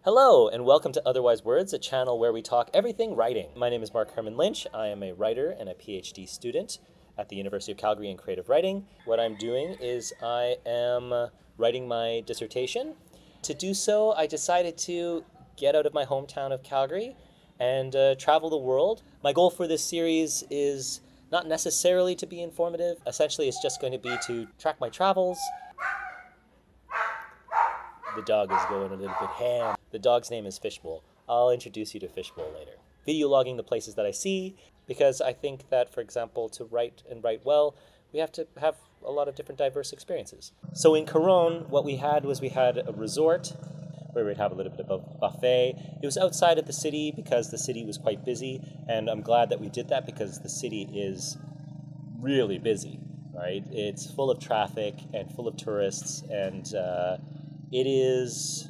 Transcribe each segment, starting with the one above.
Hello, and welcome to Otherwise Words, a channel where we talk everything writing. My name is Mark Herman Lynch. I am a writer and a PhD student at the University of Calgary in creative writing. What I'm doing is I am writing my dissertation. To do so, I decided to get out of my hometown of Calgary and travel the world. My goal for this series is not necessarily to be informative. Essentially, it's just going to be to track my travels. The dog is going a little bit ham. The dog's name is Fishbowl. I'll introduce you to Fishbowl later. Video logging the places that I see, because I think that, for example, to write and write well, we have to have a lot of different diverse experiences. So in Coron, what we had was we had a resort where we'd have a little bit of a buffet. It was outside of the city because the city was quite busy, and I'm glad that we did that because the city is really busy, right? It's full of traffic and full of tourists, and it is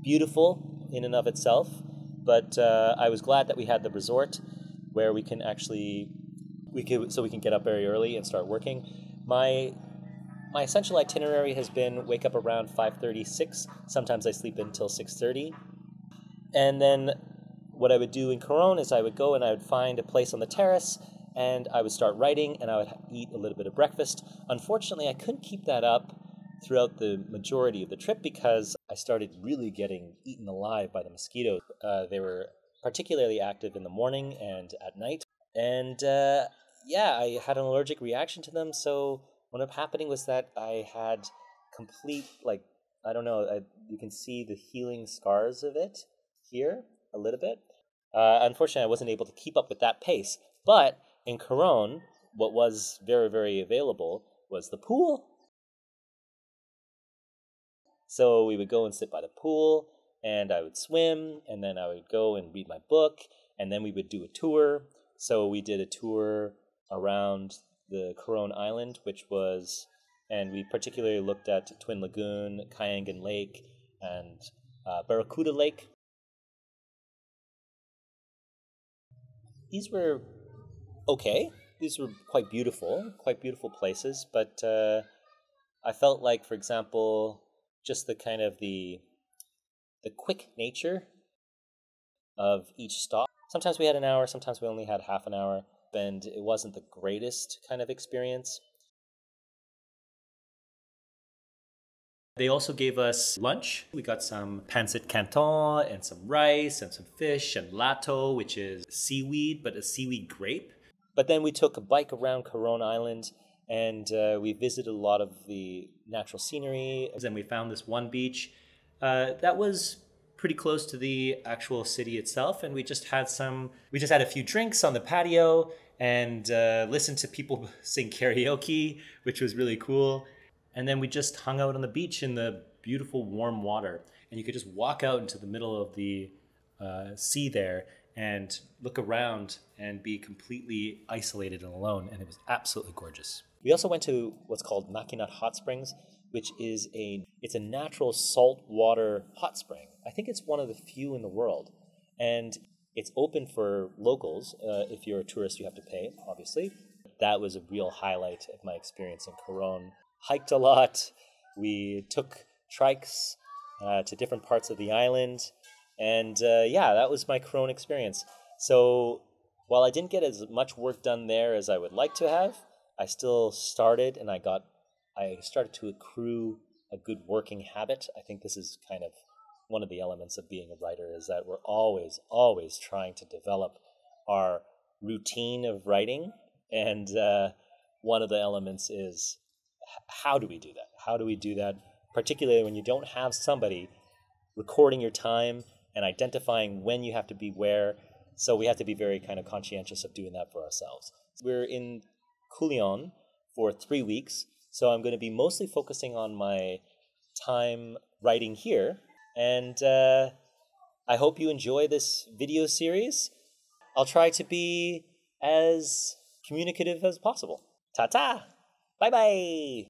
beautiful in and of itself, but I was glad that we had the resort where we can actually, we can get up very early and start working. My essential itinerary has been wake up around 5:36. Sometimes I sleep until 6:30. And then what I would do in Coron is I would go and I would find a place on the terrace and I would start writing and I would eat a little bit of breakfast. Unfortunately, I couldn't keep that up throughout the majority of the trip because I started really getting eaten alive by the mosquitoes. They were particularly active in the morning and at night. And yeah, I had an allergic reaction to them. So what ended up happening was that I had complete, like, I don't know, you can see the healing scars of it here a little bit. Unfortunately, I wasn't able to keep up with that pace. But in Coron, what was very, very available was the pool. So we would go and sit by the pool, and I would swim, and then I would go and read my book, and then we would do a tour. So we did a tour around the Coron Island, and we particularly looked at Twin Lagoon, Kyangan Lake, and Barracuda Lake. These were okay. These were quite beautiful places, but I felt like, for example, just the kind of the quick nature of each stop. Sometimes we had an hour, sometimes we only had half an hour, and it wasn't the greatest kind of experience. They also gave us lunch. We got some pancit canton and some rice and some fish and lato, which is seaweed, but a seaweed grape. But then we took a bike around Coron Island and we visited a lot of the natural scenery. And we found this one beach that was pretty close to the actual city itself. And we just had a few drinks on the patio and listened to people sing karaoke, which was really cool. And then we just hung out on the beach in the beautiful warm water. And you could just walk out into the middle of the sea there and look around and be completely isolated and alone. And it was absolutely gorgeous. We also went to what's called Mackinac Hot Springs, which is it's a natural saltwater hot spring. I think it's one of the few in the world. And it's open for locals. If you're a tourist, you have to pay, obviously. That was a real highlight of my experience in Coron. Hiked a lot. We took trikes to different parts of the island. And yeah, that was my Coron experience. So while I didn't get as much work done there as I would like to have, I still started and I started to accrue a good working habit. I think this is kind of one of the elements of being a writer, is that we're always trying to develop our routine of writing. And one of the elements is, how do we do that? How do we do that? Particularly when you don't have somebody recording your time and identifying when you have to be where. So we have to be very kind of conscientious of doing that for ourselves. We're in Coron for 3 weeks. So I'm going to be mostly focusing on my time writing here. And I hope you enjoy this video series. I'll try to be as communicative as possible. Ta-ta! Bye-bye!